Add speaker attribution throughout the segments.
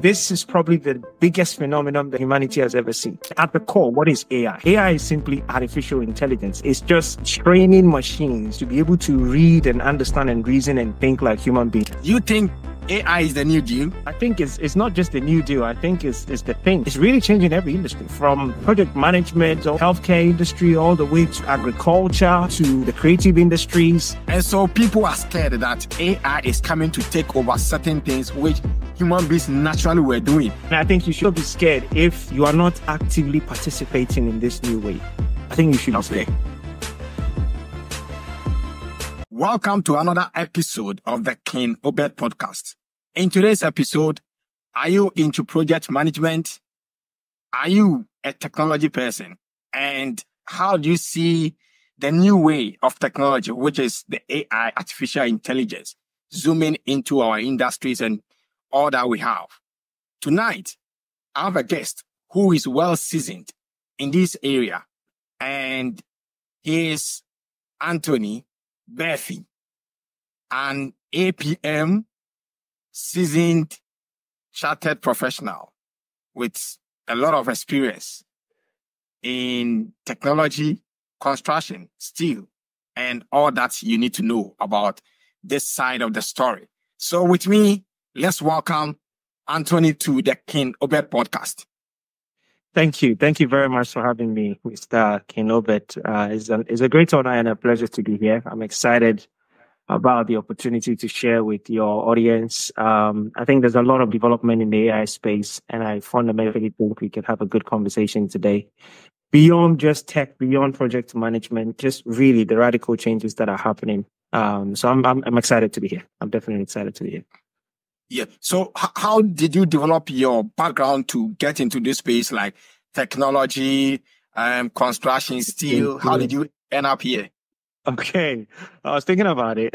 Speaker 1: This is probably the biggest phenomenon that humanity has ever seen. At the core, what is AI? AI is simply artificial intelligence. It's just training machines to be able to read and understand and reason and think like human beings.
Speaker 2: You think AI is the new deal?
Speaker 1: I think it's not just the new deal. I think it's the thing. It's really changing every industry, from project management or healthcare industry all the way to agriculture to the creative industries.
Speaker 2: And so people are scared that AI is coming to take over certain things which human beings naturally were doing.
Speaker 1: And I think you should be scared if you are not actively participating in this new way. I think you should be scared.
Speaker 2: Welcome to another episode of the King Obed Podcast. In today's episode, are you into project management? Are you a technology person? And how do you see the new way of technology, which is the AI, artificial intelligence, zooming into our industries and all that we have? Tonight, I have a guest who is well seasoned in this area, and he is Anthony Baafi, an APM seasoned chartered professional with a lot of experience in technology, construction, steel, and all that you need to know about this side of the story. So with me, let's welcome Anthony to the King Obed Podcast.
Speaker 1: Thank you. Thank you very much for having me, Mr. King Obed. It's a great honor and a pleasure to be here. I'm excited about the opportunity to share with your audience. I think there's a lot of development in the AI space, and I fundamentally think we can have a good conversation today. Beyond just tech, beyond project management, just really the radical changes that are happening. So I'm excited to be here. I'm definitely excited to be here.
Speaker 2: Yeah. So how did you develop your background to get into this space, like technology, construction, steel? How did you end up here?
Speaker 1: Okay. I was thinking about it.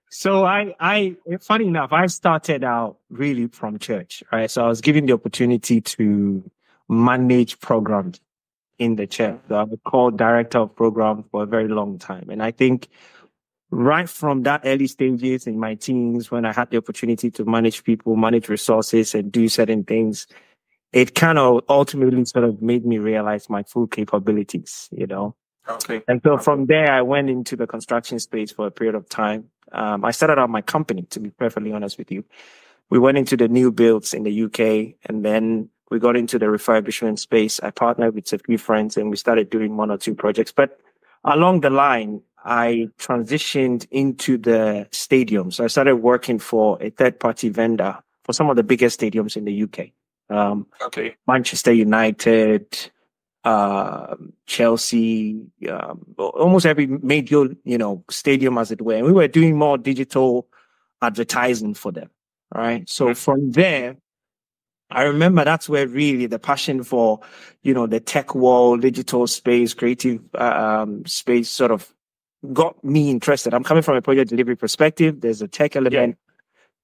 Speaker 1: So funny enough, I started out really from church, right? So I was given the opportunity to manage programs in the church. So I was called director of program for a very long time. And I think right from that early stages in my teens, when I had the opportunity to manage people, manage resources, and do certain things, it kind of ultimately sort of made me realize my full capabilities, you know?
Speaker 2: Okay.
Speaker 1: And so from there, I went into the construction space for a period of time. I started out my company, to be perfectly honest with you. We went into the new builds in the UK, and then we got into the refurbishment space. I partnered with a few friends, and we started doing one or two projects. But along the line, I transitioned into the stadium. So I started working for a third-party vendor for some of the biggest stadiums in the UK. Manchester United, Chelsea, almost every major, stadium, as it were. And we were doing more digital advertising for them. Right. So from there, I remember that's where really the passion for, the tech world, digital space, creative space sort of got me interested. I'm coming from a project delivery perspective. There's a tech element. Yeah.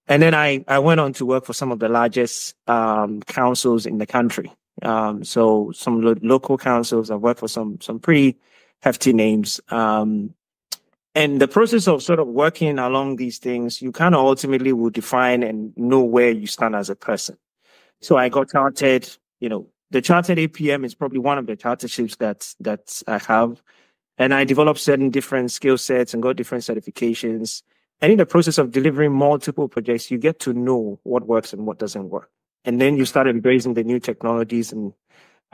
Speaker 1: And then I went on to work for some of the largest councils in the country. So some local councils. I worked for some pretty hefty names. And the process of sort of working along these things, you kind of ultimately will define and know where you stand as a person. So I got chartered. The chartered APM is probably one of the charterships that I have. And I developed certain different skill sets and got different certifications. And in the process of delivering multiple projects, you get to know what works and what doesn't work. And then you start embracing the new technologies and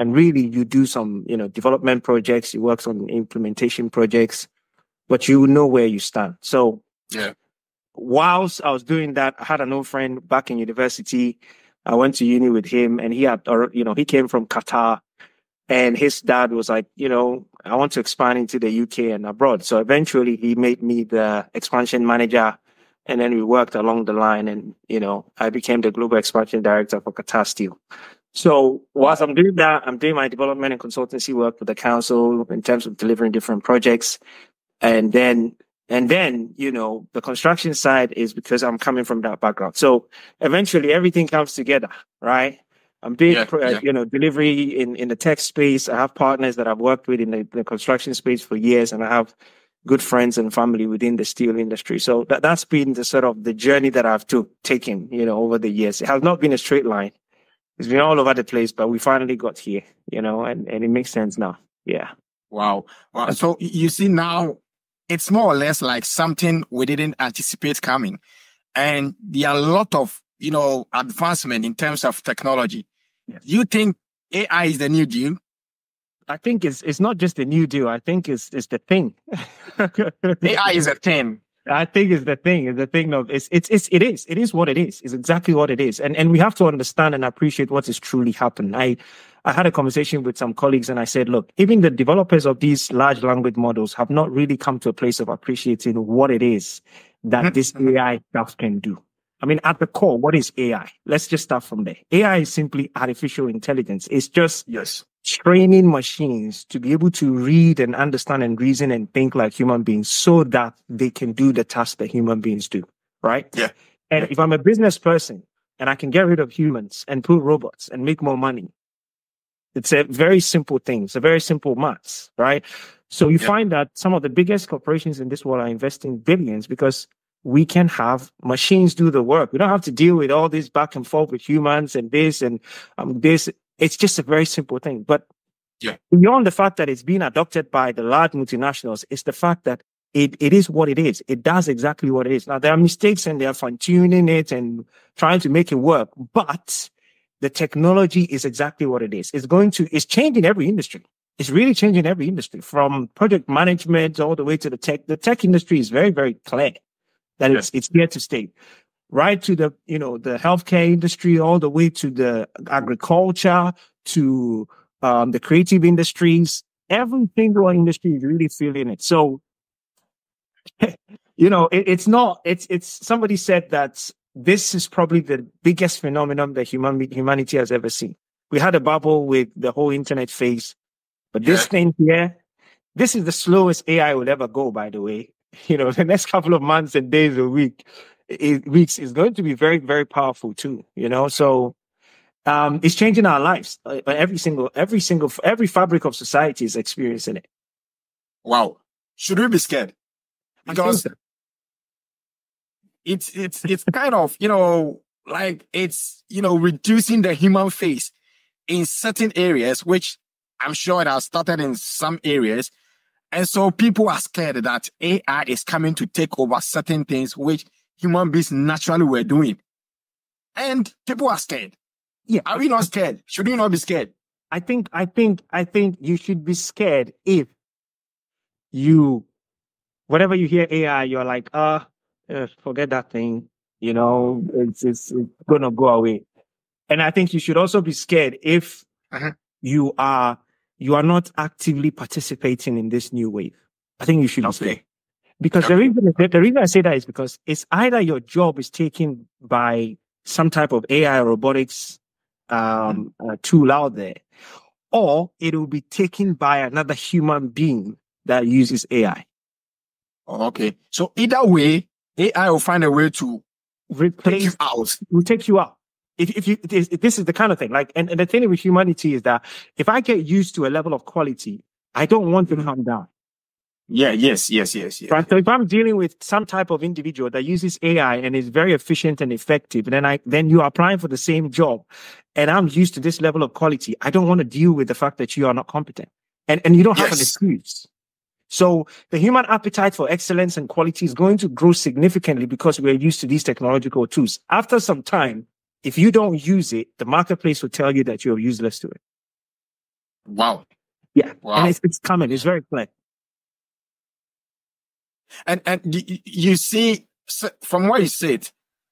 Speaker 1: really you do some, development projects, you work on implementation projects, but you know where you stand. So
Speaker 2: yeah,
Speaker 1: whilst I was doing that, I had an old friend back in university. I went to uni with him, and he he came from Qatar. And his dad was like, I want to expand into the UK and abroad. So eventually he made me the expansion manager. And then we worked along the line and, I became the global expansion director for Qatar Steel. So whilst I'm doing that, I'm doing my development and consultancy work with the council in terms of delivering different projects. And then, the construction side is because I'm coming from that background. So eventually everything comes together, right? I'm doing, delivery in the tech space. I have partners that I've worked with in the construction space for years, and I have good friends and family within the steel industry. So that's been the sort of the journey that I've taken, over the years. It has not been a straight line. It's been all over the place, but we finally got here, and it makes sense now. Yeah.
Speaker 2: Wow. So you see now, it's more or less like something we didn't anticipate coming. And there are a lot of, advancement in terms of technology.
Speaker 1: Yes.
Speaker 2: You think AI is the new deal?
Speaker 1: I think it's not just a new deal. I think it's the thing.
Speaker 2: AI is a thing.
Speaker 1: I think it's the thing. It's the thing of it is what it is. It's exactly what it is. And we have to understand and appreciate what is truly happening. I had a conversation with some colleagues and I said, look, even the developers of these large language models have not really come to a place of appreciating what it is that this AI stuff can do. I mean, at the core, what is AI? Let's just start from there. AI is simply artificial intelligence. It's just training machines to be able to read and understand and reason and think like human beings so that they can do the tasks that human beings do, right?
Speaker 2: Yeah.
Speaker 1: And if I'm a business person and I can get rid of humans and put robots and make more money, it's a very simple thing. It's a very simple maths, right? So you find that some of the biggest corporations in this world are investing billions because we can have machines do the work. We don't have to deal with all this back and forth with humans and this and this. It's just a very simple thing. But beyond the fact that it's being adopted by the large multinationals, it's the fact that it is what it is. It does exactly what it is. Now, there are mistakes and they are fine-tuning it and trying to make it work. But the technology is exactly what it is. It's changing every industry. It's really changing every industry, from project management all the way to the tech. The tech industry is very, very clear that it's here to stay, right to the, the healthcare industry, all the way to the agriculture, to the creative industries. Every single industry is really feeling it. So, it's somebody said that this is probably the biggest phenomenon that humanity has ever seen. We had a bubble with the whole internet phase, but this thing here, this is the slowest AI will ever go, by the way. The next couple of months and days or weeks is going to be very, very powerful too, So, it's changing our lives. Every fabric of society is experiencing it.
Speaker 2: Wow. Should we be scared? Because it's kind of, like it's, reducing the human face in certain areas, which I'm sure it has started in some areas. And so people are scared that AI is coming to take over certain things which human beings naturally were doing. And people are scared. Yeah. Are we not scared? Should we not be scared?
Speaker 1: I think you should be scared if whenever you hear AI, you're like, forget that thing. It's going to go away. And I think you should also be scared if you are not actively participating in this new wave. I think you should be scared. Because the reason I say that is because it's either your job is taken by some type of AI or robotics tool out there, or it will be taken by another human being that uses AI.
Speaker 2: Okay. So either way, AI will find a way to
Speaker 1: replace
Speaker 2: you out.
Speaker 1: Will take you out. If this is the kind of thing, like, and the thing with humanity is that if I get used to a level of quality, I don't want to come down.
Speaker 2: Yeah. Yes.
Speaker 1: Right. So if I'm dealing with some type of individual that uses AI and is very efficient and effective, then you are applying for the same job, and I'm used to this level of quality, I don't want to deal with the fact that you are not competent, and you don't have an excuse. So the human appetite for excellence and quality is going to grow significantly because we're used to these technological tools. After some time, if you don't use it, the marketplace will tell you that you're useless to it.
Speaker 2: Wow.
Speaker 1: Yeah. Wow. And it's coming. It's very clear.
Speaker 2: And you see, from what you said,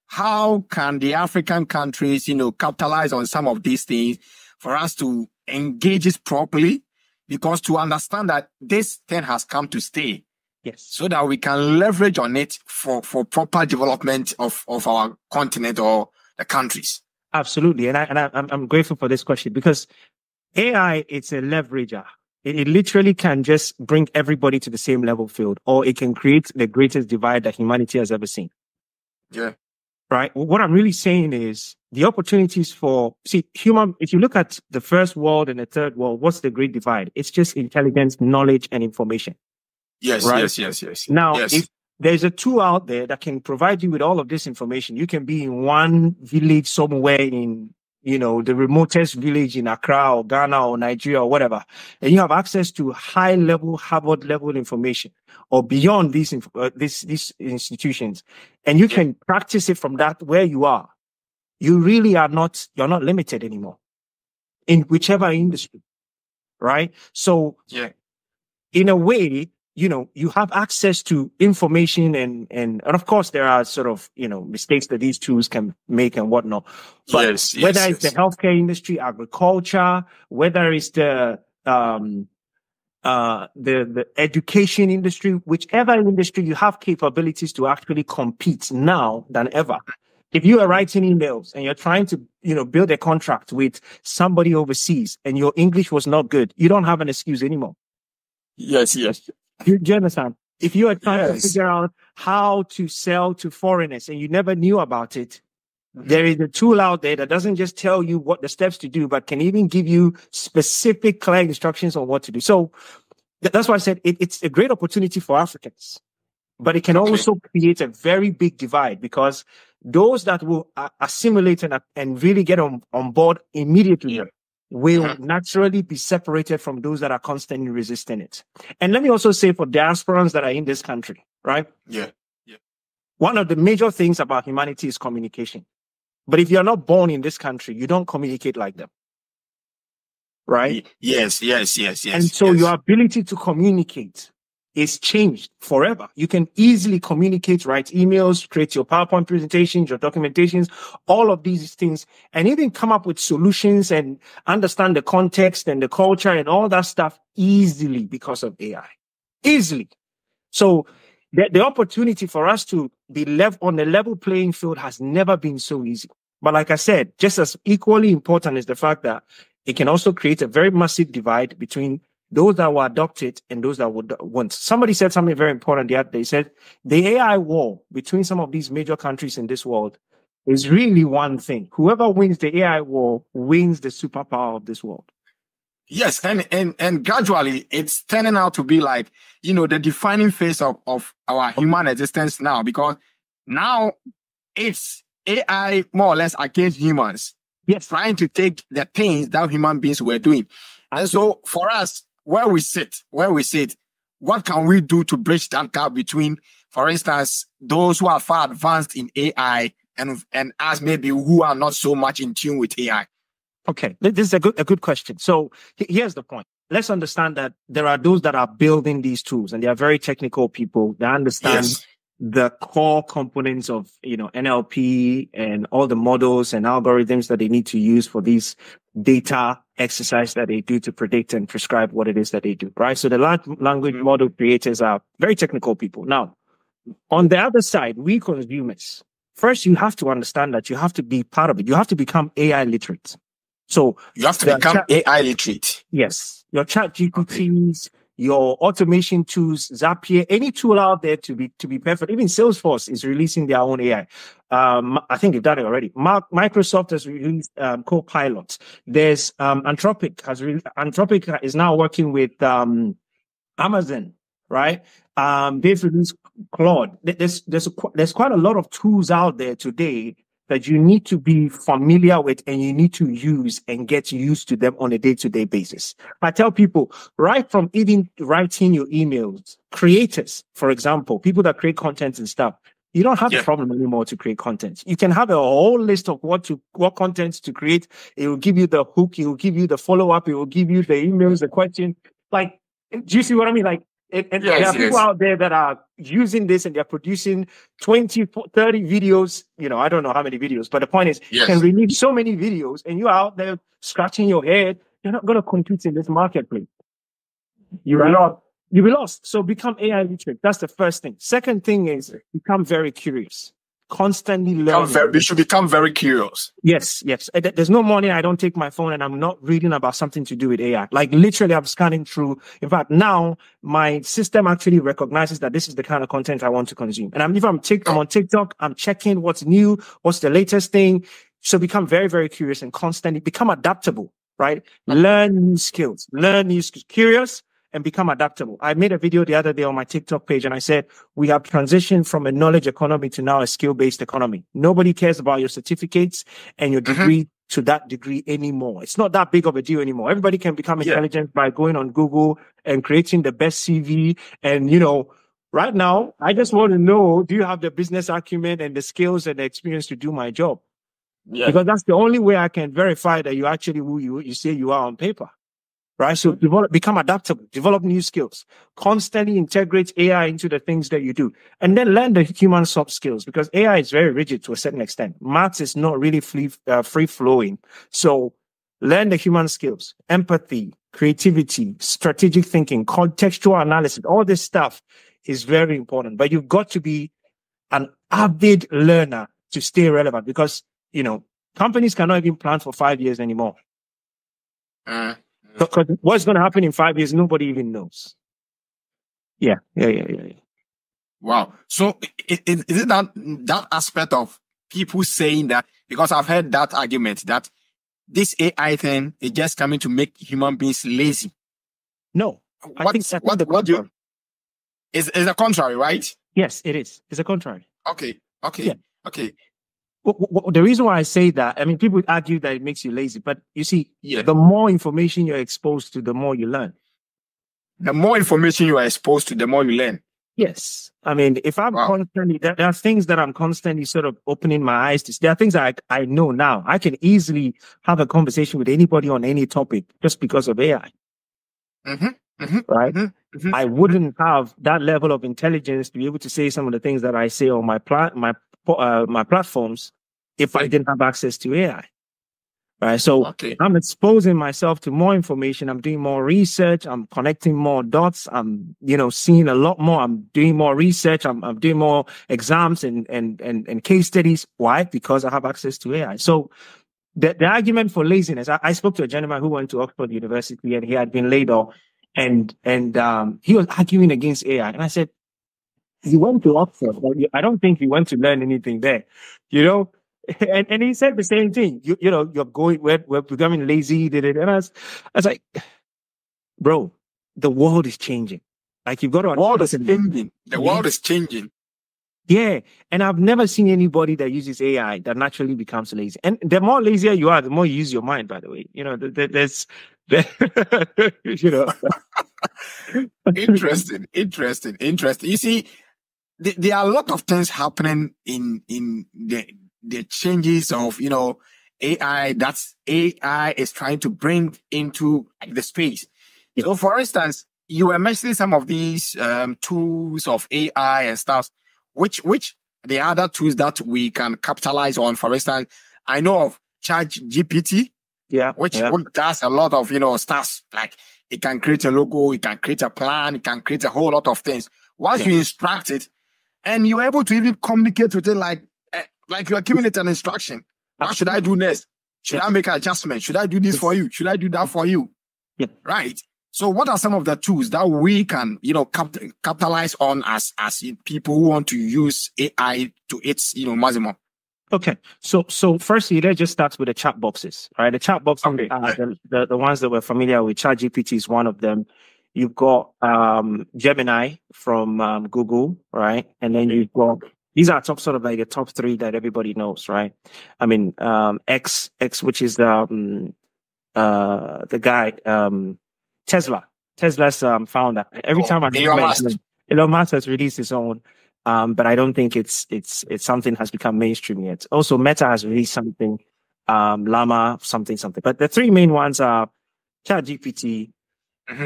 Speaker 2: how can the African countries, capitalize on some of these things for us to engage it properly? Because to understand that this thing has come to stay.
Speaker 1: Yes.
Speaker 2: So that we can leverage on it for proper development of our continent or the countries.
Speaker 1: Absolutely. And I'm grateful for this question because AI, it's a leverager. It literally can just bring everybody to the same level field, or it can create the greatest divide that humanity has ever seen.
Speaker 2: Yeah.
Speaker 1: Right. What I'm really saying is the opportunities if you look at the first world and the third world, what's the great divide? It's just intelligence, knowledge, and information.
Speaker 2: Yes,
Speaker 1: right?
Speaker 2: yes.
Speaker 1: Now,
Speaker 2: Yes.
Speaker 1: if there's a tool out there that can provide you with all of this information, you can be in one village somewhere in, the remotest village in Accra or Ghana or Nigeria or whatever, and you have access to high level, Harvard level information or beyond these institutions, and you can practice it from that where you are. You really you're not limited anymore in whichever industry, right? So in a way, you have access to information and of course there are sort of, mistakes that these tools can make and whatnot. But whether it's the healthcare industry, agriculture, whether it's the education industry, whichever industry, you have capabilities to actually compete now than ever. If you are writing emails and you're trying to, build a contract with somebody overseas and your English was not good, you don't have an excuse anymore.
Speaker 2: Yes.
Speaker 1: Do you understand? If you are trying to figure out how to sell to foreigners and you never knew about it, there is a tool out there that doesn't just tell you what the steps to do, but can even give you specific clear instructions on what to do. So that's why I said it's a great opportunity for Africans, but it can also create a very big divide because those that will assimilate and really get on board immediately will naturally be separated from those that are constantly resisting it. And let me also say for diasporans that are in this country, right?
Speaker 2: Yeah.
Speaker 1: One of the major things about humanity is communication. But if you're not born in this country, you don't communicate like them. Right?
Speaker 2: Yes.
Speaker 1: And so your ability to communicate is changed forever. You can easily communicate, write emails, create your PowerPoint presentations, your documentations, all of these things, and even come up with solutions and understand the context and the culture and all that stuff easily because of AI. Easily. So the opportunity for us to be left on a level playing field has never been so easy. But like I said, just as equally important is the fact that it can also create a very massive divide between those that will adopt it and those that won't. Somebody said something very important the other day. They said the AI war between some of these major countries in this world is really one thing. Whoever wins the AI war wins the superpower of this world.
Speaker 2: Yes, and gradually it's turning out to be like, the defining phase of our human existence now, because now it's AI more or less against humans.
Speaker 1: Yes.
Speaker 2: Trying to take the things that human beings were doing. And so for us, where we sit, what can we do to bridge that gap between, for instance, those who are far advanced in AI and us maybe who are not so much in tune with AI?
Speaker 1: Okay, this is a good question. So here's the point. Let's understand that there are those that are building these tools and they are very technical people that understand the core components of, NLP and all the models and algorithms that they need to use for these data exercise that they do to predict and prescribe what it is that they do, right? So the language model creators are very technical people. Now, on the other side, we consumers, first you have to understand that you have to be part of it. You have to become AI literate. So
Speaker 2: you have to become AI literate.
Speaker 1: Yes. Your chat GPTs, your automation tools, Zapier, any tool out there to be perfect. Even Salesforce is releasing their own AI. I think they've done it already. Microsoft has released Copilot. There's Anthropic Anthropic is now working with Amazon, right? They've released Claude. There's quite a lot of tools out there today that you need to be familiar with and you need to use and get used to them on a day-to-day basis. I tell people, right from even writing your emails, creators, for example, people that create content and stuff, you don't have a problem anymore to create content. You can have a whole list of what content to create. It will give you the hook. It will give you the follow-up. It will give you the emails, the question. Like, do you see what I mean? Like, there are people out there that are using this and they're producing 20, 30 videos. I don't know how many videos, but the point is, you can release so many videos and you're out there scratching your head. You're not going to compete in this marketplace. You'll be lost. So become AI literate. That's the first thing. Second thing is become very curious. Constantly learn.
Speaker 2: We should become very curious.
Speaker 1: Yes. There's no morning I don't take my phone and I'm not reading about something to do with AI. Like literally I'm scanning through. In fact, now my system actually recognizes that this is the kind of content I want to consume. And if I'm on TikTok, I'm checking what's new, what's the latest thing. So become very, very curious and constantly become adaptable, right? Learn new skills, curious and become adaptable. I made a video the other day on my TikTok page and I said, we have transitioned from a knowledge economy to now a skill-based economy. Nobody cares about your certificates and your degree to that degree anymore. It's not that big of a deal anymore. Everybody can become intelligent by going on Google and creating the best CV. And, right now, I just want to know, do you have the business acumen and the skills and the experience to do my job? Yeah. Because that's the only way I can verify that you're actually who you say you are on paper. Right? So become adaptable, develop new skills, constantly integrate AI into the things that you do, and then learn the human soft skills, because AI is very rigid to a certain extent. Maths is not really free flowing. So learn the human skills, empathy, creativity, strategic thinking, contextual analysis. All this stuff is very important, but you've got to be an avid learner to stay relevant, because, companies cannot even plan for 5 years anymore. Because what's going to happen in 5 years, nobody even knows. Yeah.
Speaker 2: Wow. So is it that aspect of people saying that, because I've heard that argument that this AI thing is just coming to make human beings lazy?
Speaker 1: No.
Speaker 2: It's a contrary, right?
Speaker 1: Yes, it is. It's a contrary.
Speaker 2: Okay. Yeah. Okay.
Speaker 1: The reason why I say that, people argue that it makes you lazy, but you see, the more information you're exposed to, the more you learn.
Speaker 2: The more information you are exposed to, the more you learn.
Speaker 1: Yes. If I'm constantly, there are things that I'm constantly sort of opening my eyes to. There are things that I know now. I can easily have a conversation with anybody on any topic just because of AI. Right? I wouldn't have that level of intelligence to be able to say some of the things that I say on my platforms if I didn't have access to AI. Right. So I'm exposing myself to more information. I'm doing more research. I'm connecting more dots. I'm, seeing a lot more. I'm doing more research. I'm doing more exams and case studies. Why? Because I have access to AI. So the argument for laziness, I spoke to a gentleman who went to Oxford University and he had been laid off, and he was arguing against AI. And I said, you went to Oxford, but I don't think you went to learn anything there, And he said the same thing. We're becoming lazy. And I was like, bro, the world is changing. Like, you've got to.
Speaker 2: The world is changing. The world is changing.
Speaker 1: Yeah. And I've never seen anybody that uses AI that naturally becomes lazy. And the more lazier you are, the more you use your mind, by the way. There's
Speaker 2: Interesting. You see, there are a lot of things happening in the changes of, AI that AI is trying to bring into the space. So, for instance, you were mentioning some of these tools of AI and stuff, which the other tools that we can capitalize on. For instance, I know of ChatGPT, which does a lot of, stuff. Like, it can create a logo, it can create a plan, it can create a whole lot of things. Once you instruct it, and you're able to even communicate with it like you're giving it an instruction. What should I do next? Should I make an adjustment? Should I do this for you? Should I do that for you?
Speaker 1: Yeah.
Speaker 2: Right. So what are some of the tools that we can, capitalize on as people who want to use AI to its, maximum?
Speaker 1: Okay. So firstly, let's just start with the chat boxes, right? The chat boxes are the ones that we're familiar with. ChatGPT is one of them. You've got Gemini from Google, right? And then you've got, these are the top three that everybody knows, right? X, which is the guy, Tesla's founder. Every time Elon Musk has released his own, but I don't think it's something has become mainstream yet. Also, Meta has released something, Llama, something. But the three main ones are ChatGPT,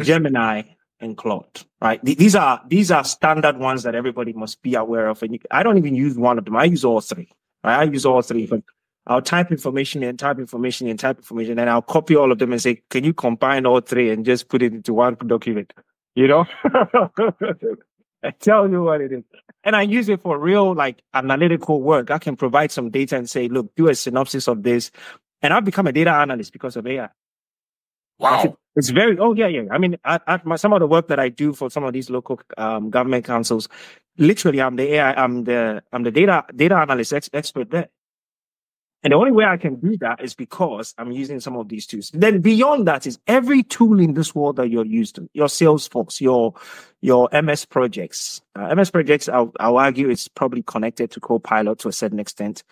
Speaker 1: Gemini, and Claude, right? These are standard ones that everybody must be aware of. And I don't even use one of them. I use all three, right? I use all three, but I'll type information and and I'll copy all of them and say, can you combine all three and just put it into one document? I tell you what it is. And I use it for real, analytical work. I can provide some data and say, look, do a synopsis of this. And I've become a data analyst because of AI.
Speaker 2: Wow.
Speaker 1: It's very, some of the work that I do for some of these local government councils, literally I'm the data analyst expert there. And the only way I can do that is because I'm using some of these tools. Then beyond that is every tool in this world that you're used to, your Salesforce, your MS projects. MS projects, I'll argue, it's probably connected to Copilot to a certain extent.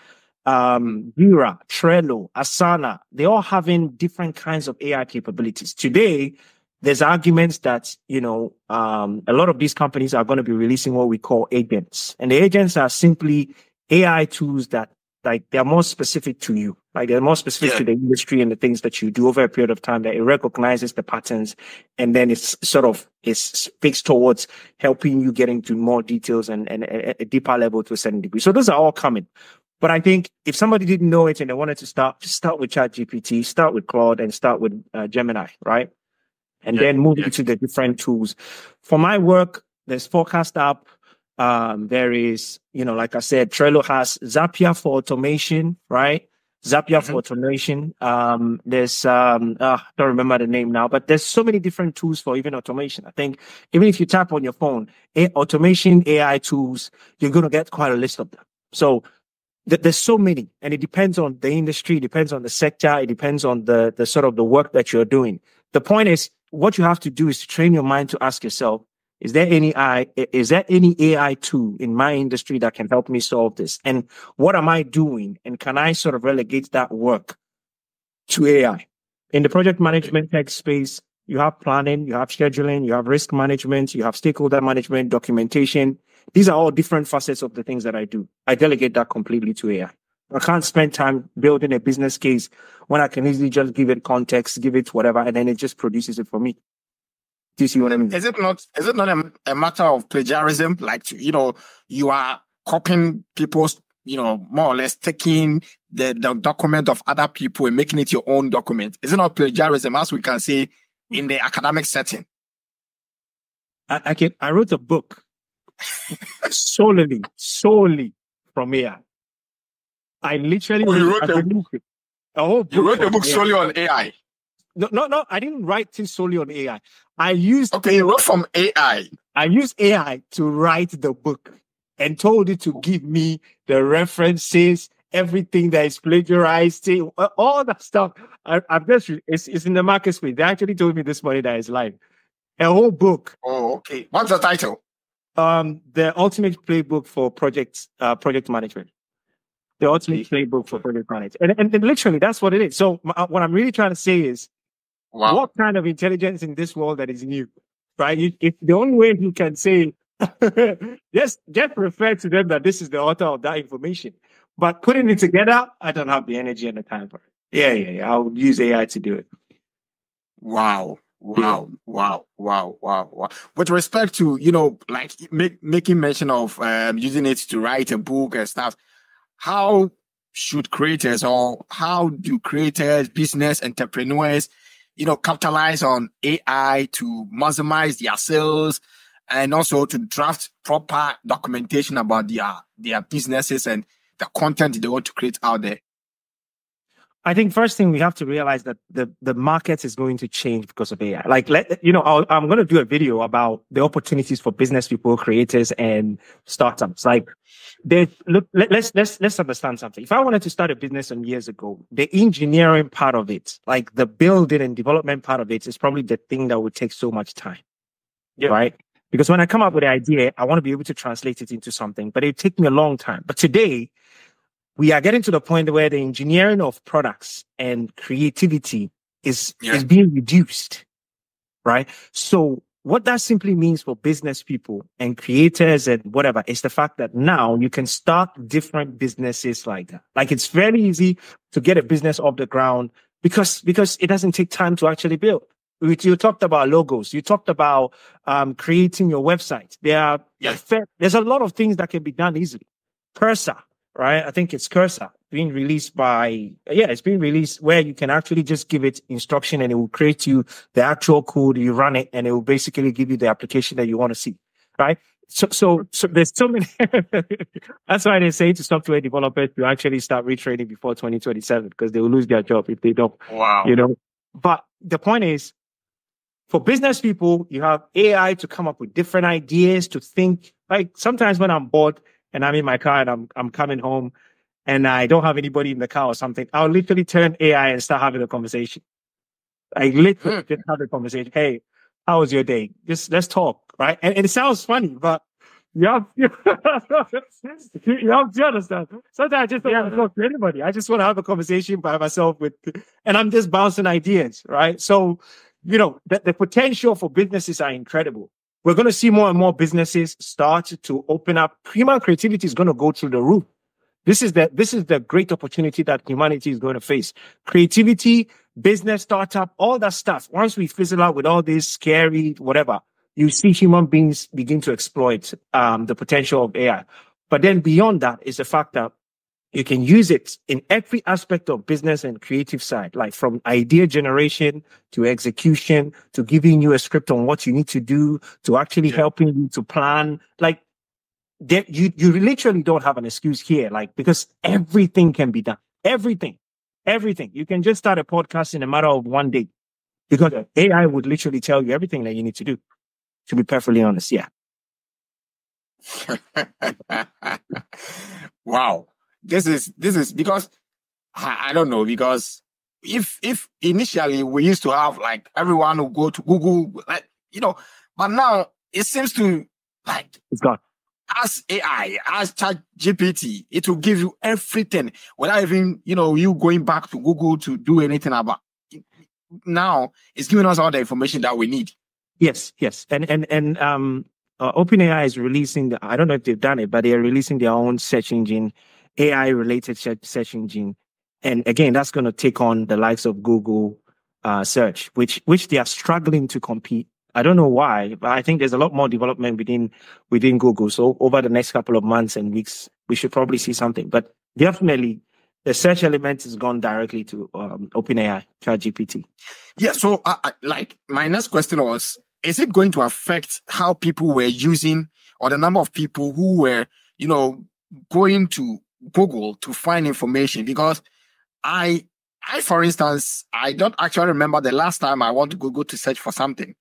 Speaker 1: Jira, Trello, Asana, they all having different kinds of AI capabilities. Today, there's arguments that, a lot of these companies are going to be releasing what we call agents. And the agents are simply AI tools that, like, they're more specific to you. Like, they're more specific to the industry and the things that you do over a period of time, that it recognizes the patterns, and then it's fixed towards helping you get into more details and a deeper level to a certain degree. So those are all coming. But I think if somebody didn't know it and they wanted to start, just start with ChatGPT, start with Claude, and start with Gemini, right? And then move into the different tools. For my work, there's Forecast app. There is, like I said, Trello has Zapier for automation, right? Zapier for automation. There's, I don't remember the name now, but there's so many different tools for even automation. I think even if you tap on your phone, automation AI tools, you're going to get quite a list of them. So there's so many, and it depends on the industry, it depends on the sector, it depends on the sort of the work that you're doing. The point is, what you have to do is to train your mind to ask yourself, is there any AI tool in my industry that can help me solve this? And what am I doing? And can I sort of relegate that work to AI? In the project management tech space, you have planning, you have scheduling, you have risk management, you have stakeholder management, documentation. These are all different facets of the things that I do. I delegate that completely to AI. I can't spend time building a business case when I can easily just give it context, give it whatever, and then it just produces it for me. Do you see what I mean?
Speaker 2: Is it not a matter of plagiarism? Like, you are copying people's, more or less taking the document of other people and making it your own document. Is it not plagiarism, as we can say in the academic setting?
Speaker 1: I wrote a book solely from AI. I literally
Speaker 2: wrote a book solely on AI.
Speaker 1: No, I didn't write it solely on AI. You
Speaker 2: wrote from AI.
Speaker 1: I used AI to write the book and told it to give me the references, everything that is plagiarized, all that stuff. It's in the market space. They actually told me this morning that it's live. A whole book.
Speaker 2: Oh, okay. What's the title?
Speaker 1: The Ultimate Playbook for Project Management. The Ultimate Playbook for Project Management. And literally, that's what it is. So what I'm really trying to say is, what kind of intelligence in this world that is new, right? If the only way you can say, just refer to them that this is the author of that information. But putting it together, I don't have the energy and the time for it. Yeah. I would use AI to do it.
Speaker 2: Wow. With respect to, like making mention of using it to write a book and stuff, how should creators, or how do creators, business entrepreneurs, capitalize on AI to maximize their sales and also to draft proper documentation about their businesses and the content they want to create out there?
Speaker 1: I think first thing we have to realize that the market is going to change because of AI. Like, I'm going to do a video about the opportunities for business people, creators, and startups. Like, let's understand something. If I wanted to start a business some years ago, the engineering part of it, like the building and development part of it, is probably the thing that would take so much time, right? Because when I come up with the idea, I want to be able to translate it into something, but it take me a long time. But today, we are getting to the point where the engineering of products and creativity is being reduced, right? So what that simply means for business people and creators and whatever is the fact that now you can start different businesses like that. Like, it's very easy to get a business off the ground because it doesn't take time to actually build. You talked about logos. You talked about creating your website. There's a lot of things that can be done easily. Cursor, right? I think it's Cursor being released it's being released where you can actually just give it instruction and it will create you the actual code. You run it and it will basically give you the application that you want to see, right? So there's so many. That's why they say to software developers to actually start retraining before 2027 because they will lose their job if they don't.
Speaker 2: Wow.
Speaker 1: But the point is, for business people, you have AI to come up with different ideas, to think. Like, sometimes when I'm bored and I'm in my car and I'm coming home and I don't have anybody in the car or something, I'll literally turn AI and start having a conversation. I literally just have a conversation. Hey, how was your day? Just let's talk, right? And it sounds funny, but you have you have to understand. Sometimes I just don't want to talk to anybody. I just want to have a conversation by myself and I'm just bouncing ideas, right? So, the potential for businesses are incredible. We're going to see more and more businesses start to open up. Human creativity is going to go through the roof. This is the great opportunity that humanity is going to face. Creativity, business, startup, all that stuff. Once we fizzle out with all this scary, whatever, you see human beings begin to exploit the potential of AI. But then beyond that is the fact that you can use it in every aspect of business and creative side, like from idea generation to execution, to giving you a script on what you need to do, to actually helping you to plan. Like, you literally don't have an excuse here, like, because everything can be done. Everything. You can just start a podcast in a matter of one day because AI would literally tell you everything that you need to do, to be perfectly honest. Yeah.
Speaker 2: Wow. This is because I don't know, because if initially we used to have like everyone who go to Google, like, but now it seems to like
Speaker 1: it's gone.
Speaker 2: As AI, as ChatGPT, it will give you everything without even, you going back to Google to do anything about it. Now it's giving us all the information that we need.
Speaker 1: Yes. And OpenAI is releasing, I don't know if they've done it, but they are releasing their own search engine, AI related search engine. And again, that's going to take on the likes of Google search, which they are struggling to compete. I don't know why, but I think there's a lot more development within Google. So over the next couple of months and weeks, we should probably see something. But definitely, the search element has gone directly to OpenAI, ChatGPT.
Speaker 2: Yeah. So, like, my next question was: is it going to affect how people were using, or the number of people who were, going to Google to find information? Because I, for instance, I don't actually remember the last time I went to Google to search for something.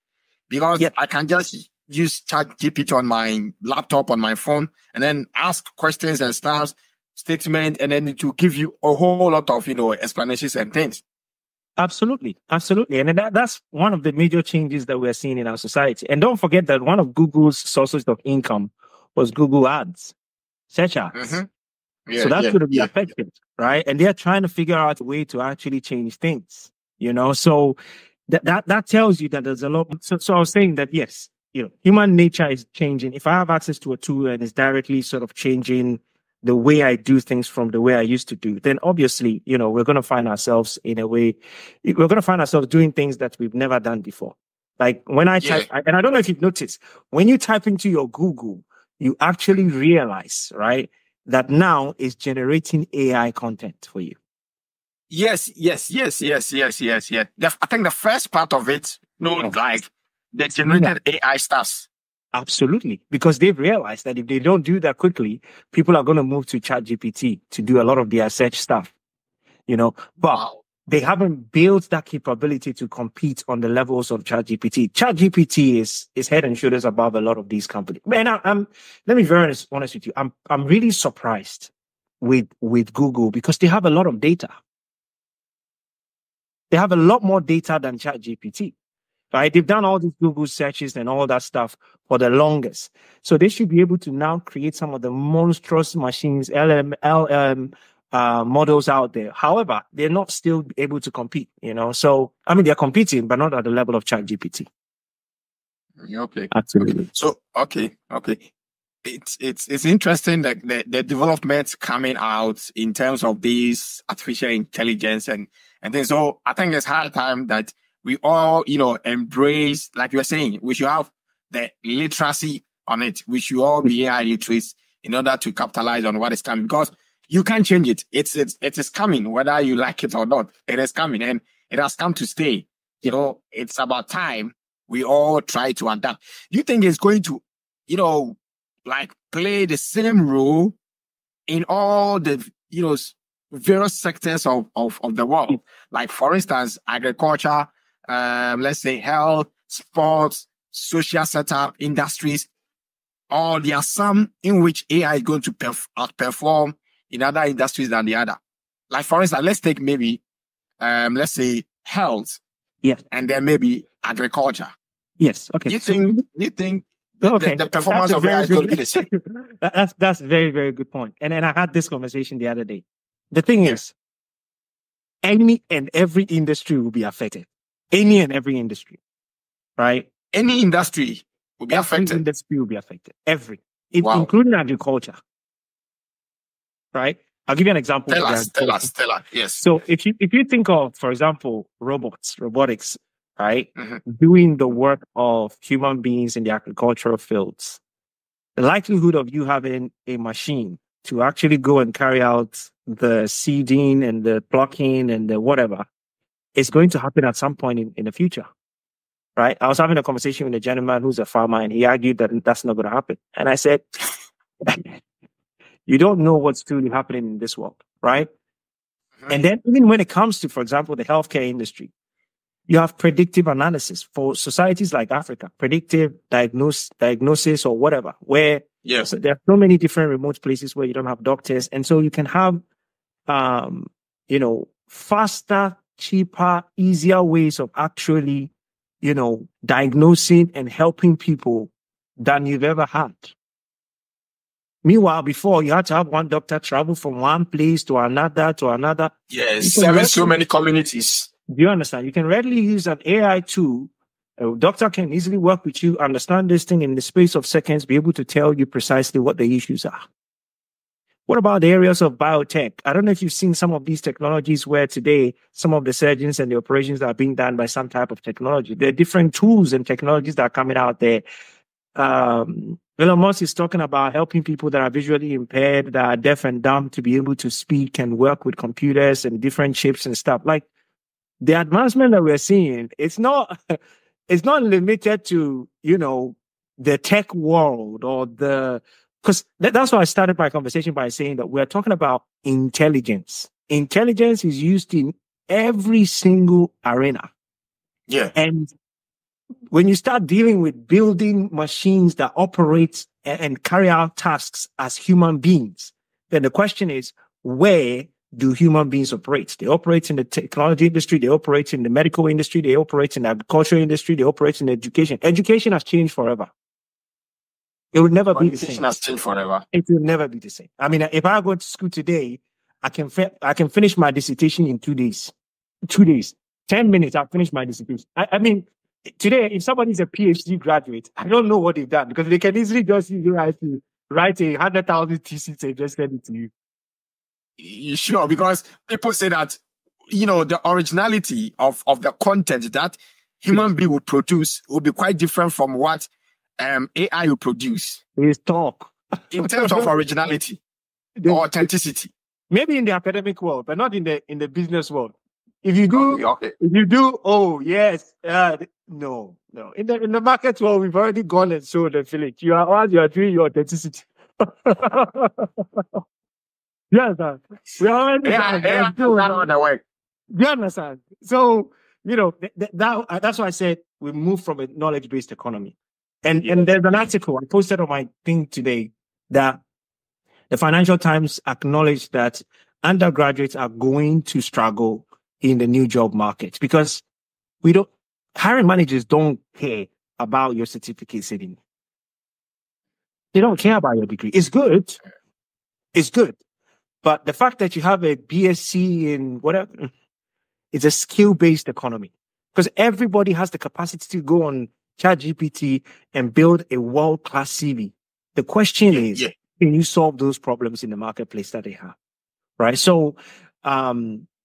Speaker 2: Because I can just use ChatGPT on my laptop, on my phone, and then ask questions and stuff, statement, and then it will give you a whole lot of, explanations and things.
Speaker 1: Absolutely. And that's one of the major changes that we're seeing in our society. And don't forget that one of Google's sources of income was Google ads, search ads.
Speaker 2: Mm-hmm. Yeah,
Speaker 1: so that's going to be affected, right? And they're trying to figure out a way to actually change things, so that tells you that there's a lot. So I was saying that, yes, human nature is changing. If I have access to a tool and it's directly sort of changing the way I do things from the way I used to do, then obviously, we're going to find ourselves in a way, we're going to find ourselves doing things that we've never done before. Like when I type, and I don't know if you've noticed, when you type into your Google, you actually realize, right, that now it's generating AI content for you.
Speaker 2: Yes. I think the first part of it, like the generated AI stuff.
Speaker 1: Absolutely. Because they've realized that if they don't do that quickly, people are going to move to ChatGPT to do a lot of their search stuff, but they haven't built that capability to compete on the levels of ChatGPT. ChatGPT is head and shoulders above a lot of these companies. Man, let me be very honest with you. I'm really surprised with Google because they have a lot of data. They have a lot more data than ChatGPT, right? They've done all these Google searches and all that stuff for the longest. So they should be able to now create some of the monstrous machines, LM models out there. However, they're not still able to compete, So, they're competing, but not at the level of ChatGPT.
Speaker 2: Okay.
Speaker 1: Absolutely.
Speaker 2: So, okay. It's interesting that the developments coming out in terms of these artificial intelligence and things. So I think it's high time that we all, embrace, like you were saying, we should have the literacy on it. We should all be AI literates in order to capitalize on what is coming, because you can't change it. It is coming, whether you like it or not. It is coming and it has come to stay. It's about time we all try to adapt. Do you think it's going to, like play the same role in all the, various sectors of the world? Like, for instance, agriculture, let's say health, sports, social setup, industries, or there are some in which AI is going to outperform in other industries than the other. Like, for instance, let's take maybe, let's say health.
Speaker 1: Yes.
Speaker 2: And then maybe agriculture.
Speaker 1: Yes. Okay.
Speaker 2: You think the performance of AI is going to be the same?
Speaker 1: That's a very, very good point. And I had this conversation the other day. The thing is, any and every industry will be affected. Any and every industry, right?
Speaker 2: Any industry will be affected.
Speaker 1: Every industry will be affected. Including agriculture, right? I'll give you an example.
Speaker 2: Tell us. Yes.
Speaker 1: So if you think of, for example, robotics, right, doing the work of human beings in the agricultural fields, the likelihood of you having a machine to actually go and carry out the seeding and the plucking and the whatever is going to happen at some point in the future, right? I was having a conversation with a gentleman who's a farmer, and he argued that that's not going to happen. And I said, you don't know what's truly happening in this world, right? And then even when it comes to, for example, the healthcare industry, you have predictive analysis for societies like Africa, predictive diagnosis or whatever, where so there are so many different remote places where you don't have doctors. And so you can have, faster, cheaper, easier ways of actually, diagnosing and helping people than you've ever had. Meanwhile, before you had to have one doctor travel from one place to another.
Speaker 2: Yes, serving so many communities.
Speaker 1: Do you understand? You can readily use an AI tool. A doctor can easily work with you, understand this thing in the space of seconds, be able to tell you precisely what the issues are. What about the areas of biotech? I don't know if you've seen some of these technologies where today some of the surgeons and the operations are being done by some type of technology. There are different tools and technologies that are coming out there. Elon Musk is talking about helping people that are visually impaired, that are deaf and dumb, to be able to speak and work with computers and different chips and stuff. Like, the advancement that we're seeing, it's not limited to, the tech world or because that's why I started my conversation by saying that we're talking about intelligence. Intelligence is used in every single arena.
Speaker 2: Yeah.
Speaker 1: And when you start dealing with building machines that operate and carry out tasks as human beings, then the question is, where do human beings operate? They operate in the technology industry, they operate in the medical industry, they operate in the agricultural industry, they operate in education. Education has changed forever. It will never be the same.
Speaker 2: Education has changed forever.
Speaker 1: It will never be the same. I mean, if I go to school today, I can finish my dissertation in 2 days. 2 days. 10 minutes, I'll finish my dissertation. I mean, today, if somebody's a PhD graduate, I don't know what they've done, because they can easily just write a 100,000 thesis and just send it to you.
Speaker 2: Sure, because people say that, the originality of the content that human being would produce will be quite different from what AI will produce.
Speaker 1: It's talk.
Speaker 2: In terms of originality or authenticity.
Speaker 1: Maybe in the academic world, but not in the business world. If you do, oh yes, no. In the market world, we've already gone and sold and finished. You are doing your authenticity. You understand? We already
Speaker 2: on the way.
Speaker 1: You understand? So, that's why I said we move from a knowledge-based economy. And there's an article I posted on my thing today that the Financial Times acknowledged that undergraduates are going to struggle in the new job market, because hiring managers don't care about your certificates anymore. They don't care about your degree. It's good. But the fact that you have a BSc in whatever, it's a skill-based economy, because everybody has the capacity to go on ChatGPT and build a world-class CV. The question is, can you solve those problems in the marketplace that they have? Right? So,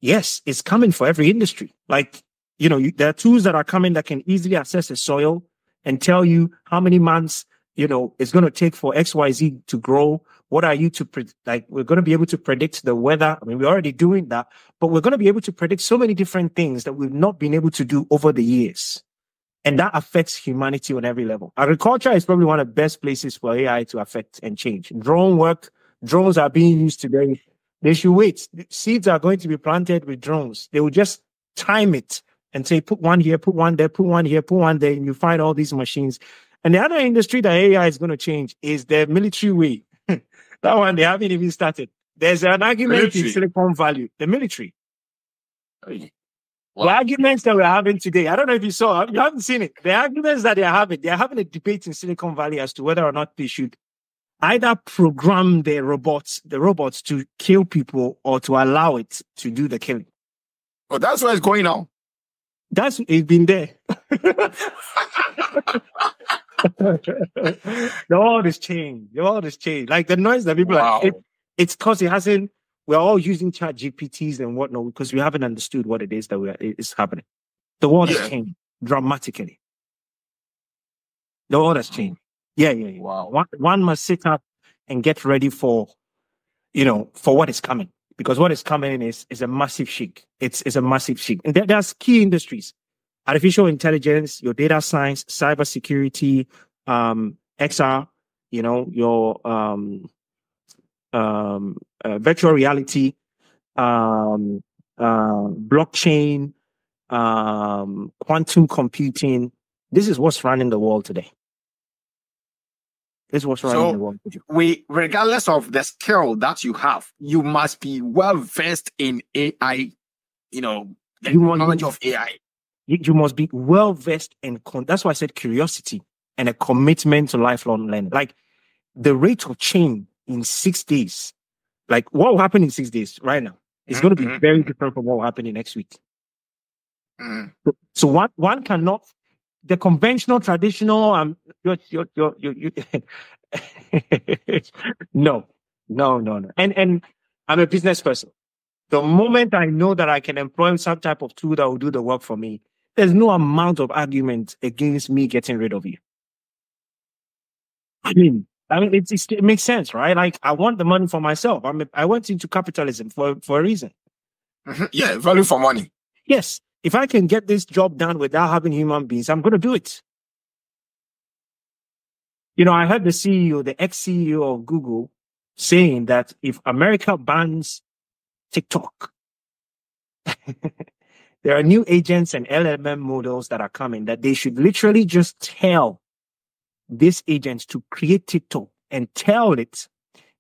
Speaker 1: yes, it's coming for every industry. Like, there are tools that are coming that can easily assess the soil and tell you how many months, it's going to take for XYZ to grow. What are you to we're going to be able to predict the weather. I mean, we're already doing that, but we're going to be able to predict so many different things that we've not been able to do over the years. And that affects humanity on every level. Agriculture is probably one of the best places for AI to affect and change. Drones are being used today. They should wait. Seeds are going to be planted with drones. They will just time it and say, put one here, put one there, put one here, put one there, and you find all these machines. And the other industry that AI is going to change is the military way. That one, they haven't even started. There's an argument
Speaker 2: Military.
Speaker 1: in Silicon Valley, the military.
Speaker 2: Hey.
Speaker 1: The arguments that we're having today, I don't know if you saw, you haven't seen it. The arguments that they're having a debate in Silicon Valley as to whether or not they should either program the robots to kill people or to allow it to do the killing.
Speaker 2: Oh, that's where it's going now.
Speaker 1: It's been there. The world is changed. The world is changed. Like the noise that people
Speaker 2: Wow.
Speaker 1: it's because it hasn't. We're all using chat GPTs and whatnot because we haven't understood what it is that is happening. The world has changed dramatically. The world has changed. Yeah.
Speaker 2: Wow.
Speaker 1: One must sit up and get ready for what is coming, because what is coming is a massive shift. It's a massive shift. And there's key industries: artificial intelligence, your data science, cybersecurity, XR, your virtual reality, blockchain, quantum computing. This is what's running the world today. This is what's running the world today.
Speaker 2: Regardless of the skill that you have, you must be well versed in AI. The knowledge of AI.
Speaker 1: You must be well versed in. That's why I said curiosity and a commitment to lifelong learning. Like the rate of change in 6 days, like what will happen in 6 days right now is going to be very different from what will happen in next week. So one cannot, the conventional, traditional, no. And I'm a business person. The moment I know that I can employ some type of tool that will do the work for me, there's no amount of argument against me getting rid of you. I mean, it makes sense, right? Like, I want the money for myself. I went into capitalism for a reason.
Speaker 2: Yeah, value for money.
Speaker 1: Yes. If I can get this job done without having human beings, I'm going to do it. I heard the ex-CEO of Google saying that if America bans TikTok, there are new agents and LLM models that are coming that they should literally just tell these agents to create TikTok and tell it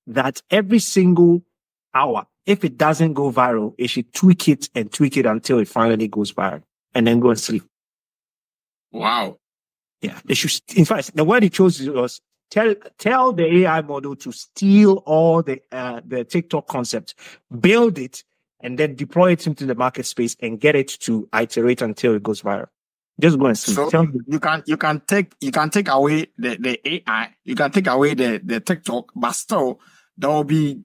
Speaker 1: that every single hour, if it doesn't go viral, it should tweak it until it finally goes viral and then go and sleep.
Speaker 2: Wow.
Speaker 1: Yeah. They should, in fact, the word he chose was tell the AI model to steal all the TikTok concept, build it, and then deploy it into the market space and get it to iterate until it goes viral. Just go and sleep.
Speaker 2: So you can take away the AI, you can take away the TikTok, but still there will be,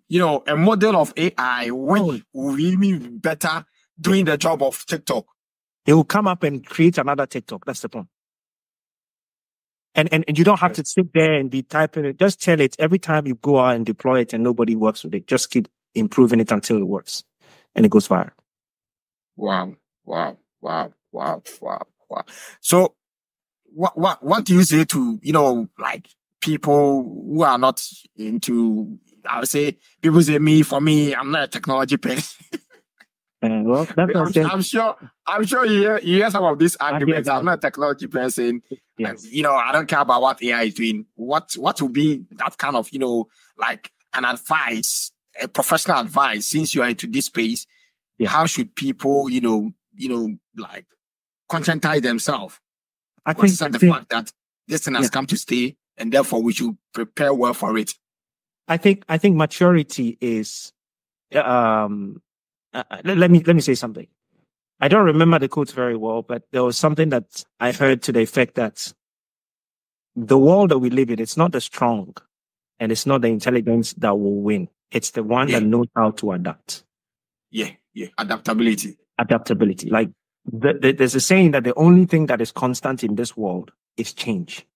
Speaker 2: a model of AI which will be better doing the job of TikTok.
Speaker 1: It will come up and create another TikTok. That's the point. And you don't have to sit there and be typing it. Just tell it every time you go out and deploy it and nobody works with it. Just keep improving it until it works and it goes viral.
Speaker 2: Wow. So what do you say to, like people who are not into, I would say, people say for me, I'm not a technology person.
Speaker 1: Well,
Speaker 2: I'm sure you hear some of these arguments. I'm not a technology person.
Speaker 1: Yes.
Speaker 2: And, I don't care about what AI is doing. What would be that kind of, like an advice, a professional advice, since you are into this space?
Speaker 1: Yeah.
Speaker 2: How should people, like conscientize themselves?
Speaker 1: I think
Speaker 2: the fact that this thing has come to stay, and therefore we should prepare well for it.
Speaker 1: I think maturity is. Let me say something. I don't remember the quote very well, but there was something that I heard to the effect that the world that we live in, it's not the strong and it's not the intelligence that will win. It's the one that knows how to adapt.
Speaker 2: Yeah. Adaptability.
Speaker 1: Like there's a saying that the only thing that is constant in this world is change,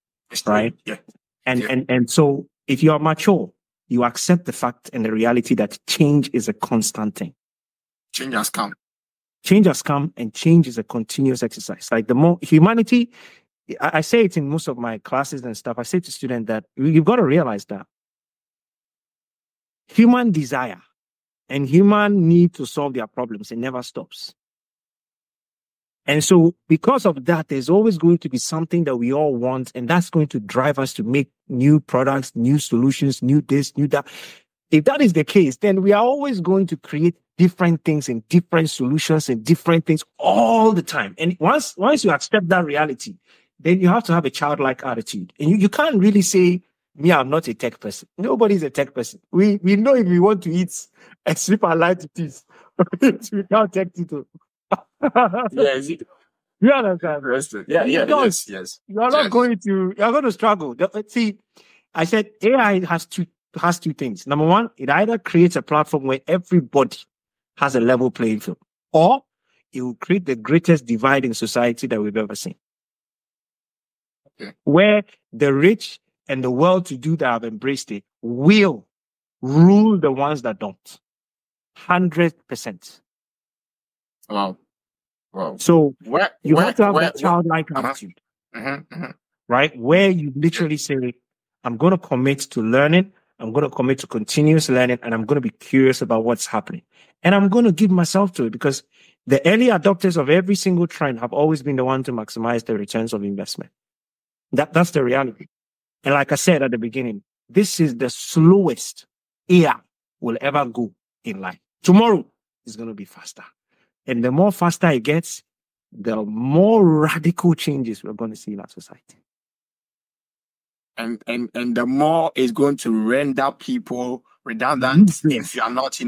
Speaker 1: right?
Speaker 2: Yeah.
Speaker 1: And so if you are mature, you accept the fact and the reality that change is a constant thing.
Speaker 2: Change has come.
Speaker 1: Change has come, and change is a continuous exercise. Like the more humanity, I say it in most of my classes and stuff. I say to students that you've got to realize that human desire and human need to solve their problems, it never stops. And so because of that, there's always going to be something that we all want, and that's going to drive us to make new products, new solutions, new this, new that. If that is the case, then we are always going to create different things and different solutions and different things all the time. And once you accept that reality, then you have to have a childlike attitude. And you can't really say, me, I'm not a tech person. Nobody's a tech person. We know if we want to eat and sleep our life it is. We can't tech people.
Speaker 2: Yes.
Speaker 1: You understand?
Speaker 2: Yeah, yes.
Speaker 1: You're going to struggle. See, I said AI has two things. Number one, it either creates a platform where everybody has a level playing field, or it will create the greatest divide in society that we've ever seen.
Speaker 2: Okay.
Speaker 1: Where the rich and the well-to-do that have embraced it will rule the ones that don't. 100%.
Speaker 2: Wow.
Speaker 1: So you have to have that childlike attitude, right? Where you literally say, I'm going to commit to learning. I'm going to commit to continuous learning, and I'm going to be curious about what's happening. And I'm going to give myself to it, because the early adopters of every single trend have always been the one to maximize the returns of investment. That's the reality. And like I said at the beginning, this is the slowest AI will ever go in life. Tomorrow is going to be faster. And the more faster it gets, the more radical changes we're going to see in our society.
Speaker 2: And the more it's going to render people redundant if you are not,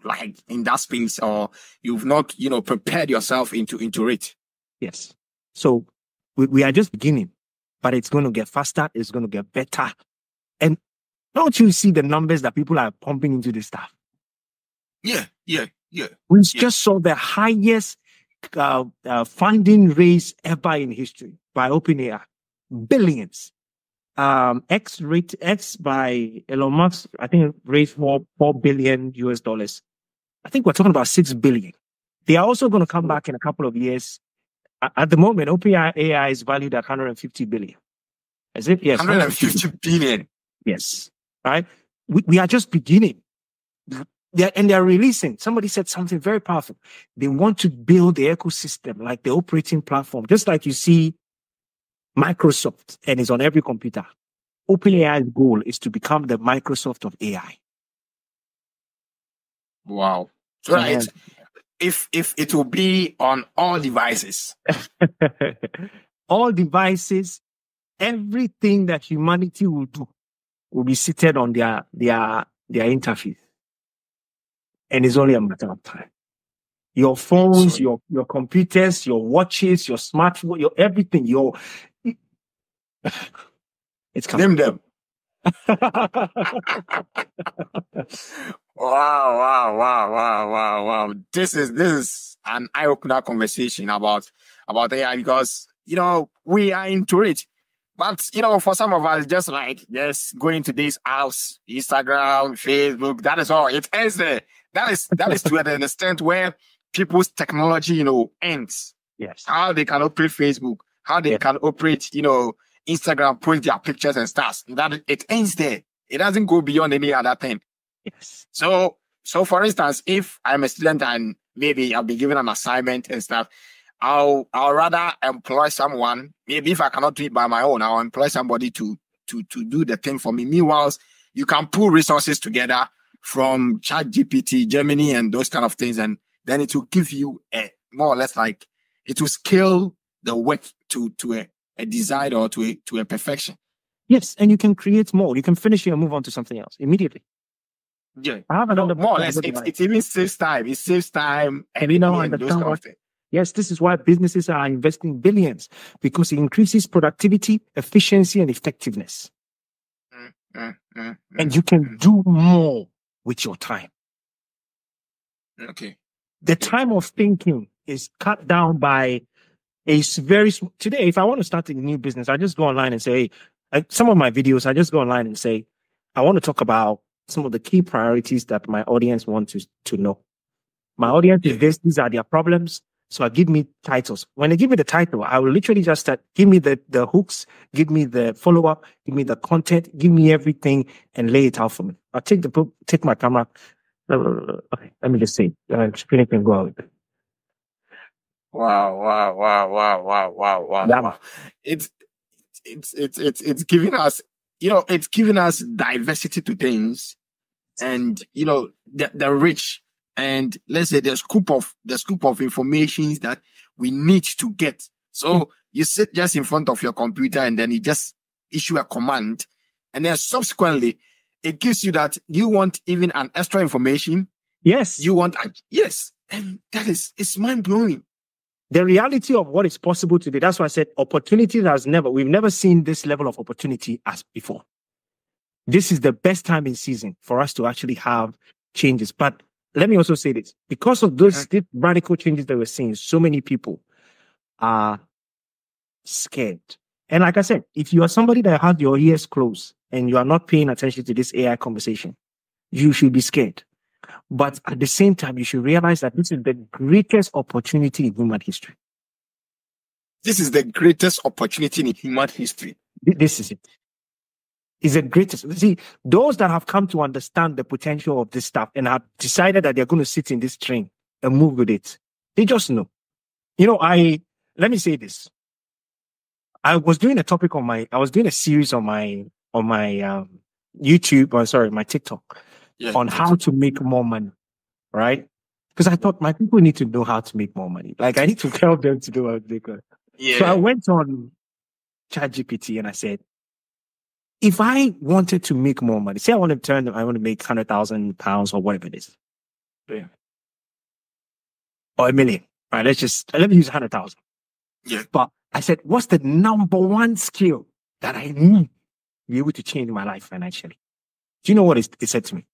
Speaker 2: like in that space, or you've not, prepared yourself into it.
Speaker 1: Yes. So we are just beginning, but it's going to get faster. It's going to get better. And don't you see the numbers that people are pumping into this stuff?
Speaker 2: Yeah.
Speaker 1: We just saw the highest funding raise ever in history by OpenAI. Billions. X by Elon Musk, I think raised $4 billion US. I think we're talking about 6 billion. They are also going to come back in a couple of years. At the moment, OpenAI is valued at 150 billion. Is it? Yes.
Speaker 2: 150 billion.
Speaker 1: Yes. Right? We are just beginning. They're releasing. Somebody said something very powerful. They want to build the ecosystem, like the operating platform, just like you see Microsoft, and it's on every computer. OpenAI's goal is to become the Microsoft of AI.
Speaker 2: Wow. So right. If it will be on all devices.
Speaker 1: All devices, everything that humanity will do will be seated on their interface. And it's only a matter of time. Your phones, your computers, your watches, your smartphone, your everything, it's coming.
Speaker 2: Name them. Wow. This is an eye-opener conversation about AI, because, we are into it. But, for some of us, just going into this house, Instagram, Facebook, that is all. It ends there. That is to an extent where people's technology, ends.
Speaker 1: Yes.
Speaker 2: How they can operate Facebook, how they can operate, Instagram, post their pictures and stuff. That it ends there. It doesn't go beyond any other thing.
Speaker 1: Yes.
Speaker 2: So for instance, if I'm a student and maybe I'll be given an assignment and stuff, I'll rather employ someone. Maybe if I cannot do it by my own, I'll employ somebody to do the thing for me. Meanwhile, you can pull resources together from ChatGPT, Gemini, and those kind of things, and then it will give you more or less like it will scale the work to a design or to a perfection.
Speaker 1: Yes, and you can create more. You can finish it and move on to something else immediately.
Speaker 2: Yeah,
Speaker 1: I have another
Speaker 2: more or less. It even saves time. It saves time, and those kind of things.
Speaker 1: Yes, this is why businesses are investing billions, because it increases productivity, efficiency, and effectiveness. And you can do more with your time.
Speaker 2: Okay.
Speaker 1: The time of thinking is cut down by today, if I want to start a new business, I just go online and say, some of my videos, I just go online and say, I want to talk about some of the key priorities that my audience wants to know. My audience is this, these are their problems. So I give me titles. When they give me the title, I will literally just start, give me the hooks, give me the follow-up, give me the content, give me everything, and lay it out for me. I'll take my camera. Okay, let me just say, screen can go out.
Speaker 2: Wow. It's giving us, it's giving us diversity to things. and the rich, and let's say the scoop of information that we need to get. So you sit just in front of your computer and then you just issue a command, and then subsequently it gives you that you want even an extra information.
Speaker 1: Yes.
Speaker 2: You want, yes. And it's mind blowing.
Speaker 1: The reality of what is possible today. That's why I said we've never seen this level of opportunity as before. This is the best time in season for us to actually have changes. But let me also say this, because of these radical changes that we're seeing, so many people are scared. And like I said, if you are somebody that has your ears closed and you are not paying attention to this AI conversation, you should be scared. But at the same time, you should realize that this is the greatest opportunity in human history.
Speaker 2: This is the greatest opportunity in human history.
Speaker 1: This is it. It's the greatest. See, those that have come to understand the potential of this stuff and have decided that they're going to sit in this train and move with it, they just know. Let me say this. I was doing a series on my YouTube, my TikTok, on how to make more money, right? Because I thought my people need to know how to make more money. Like, I need to help them to do how to make money. Yeah. So I went on ChatGPT and I said, if I wanted to make more money, say I want to make £100,000 or whatever it is, or $1 million, right? Let me use 100,000.
Speaker 2: Yeah.
Speaker 1: But I said, what's the number one skill that I need to be able to change my life financially? Do you know what it said to me?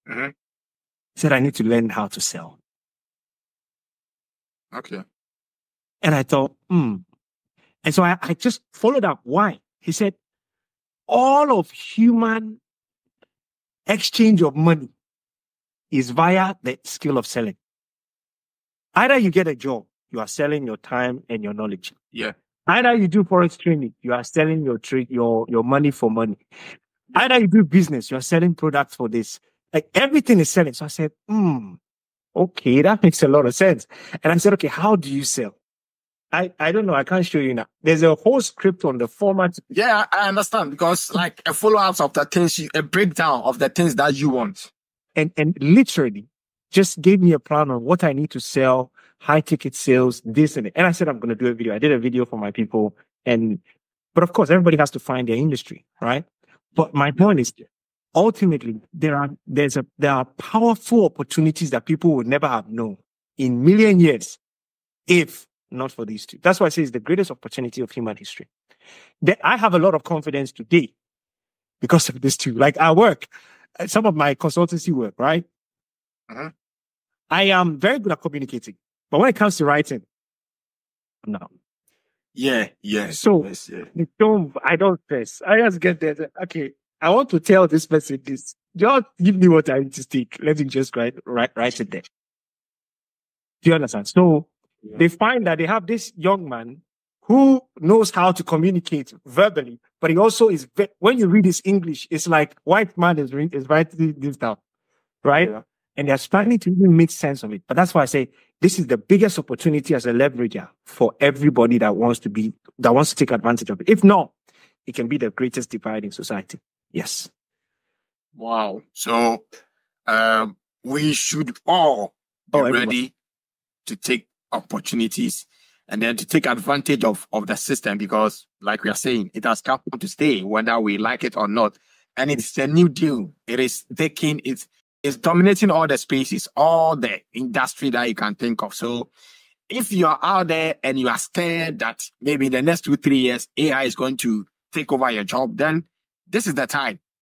Speaker 2: Mm-hmm.
Speaker 1: It said, I need to learn how to sell.
Speaker 2: Okay.
Speaker 1: And I thought, And so I just followed up. Why? He said, all of human exchange of money is via the skill of selling. Either you get a job, you are selling your time and your knowledge.
Speaker 2: Yeah.
Speaker 1: Either you do forex trading, you are selling your money for money. Either you do business, you are selling products for this. Like, everything is selling. So I said, okay, that makes a lot of sense. And I said, okay, how do you sell? I don't know. I can't show you now. There's a whole script on the format.
Speaker 2: Yeah, I understand, because like a follow-up of the things, a breakdown of the things that you want.
Speaker 1: And literally just gave me a plan on what I need to sell, high ticket sales, this and it. And I said, I'm going to do a video. I did a video for my people. But of course, everybody has to find their industry, right? But my point is, ultimately, there are powerful opportunities that people would never have known in million years if not for these two. That's why I say it's the greatest opportunity of human history. I have a lot of confidence today because of these two. Like, I work, some of my consultancy work, right?
Speaker 2: Uh-huh.
Speaker 1: I am very good at communicating, but when it comes to writing, no.
Speaker 2: Yeah, yeah.
Speaker 1: So
Speaker 2: yes, yeah.
Speaker 1: I don't stress. I just get there. Okay, I want to tell this person this. Just give me what I need to take. Let me just write it there. Do you understand? So they find that they have this young man who knows how to communicate verbally, but he also is, when you read his English, it's like white man is writing this down, right? Yeah. And they're starting to even make sense of it. But that's why I say this is the biggest opportunity as a leverager for everybody that wants to take advantage of it. If not, it can be the greatest divide in society. Yes.
Speaker 2: Wow. So we should all be ready to take opportunities and then to take advantage of the system, because like we are saying, it has come to stay whether we like it or not. And it's a new deal. It is it's dominating all the spaces, all the industry that you can think of. So if you are out there and you are scared that maybe in the next 2-3 years, AI is going to take over your job, then this is the time.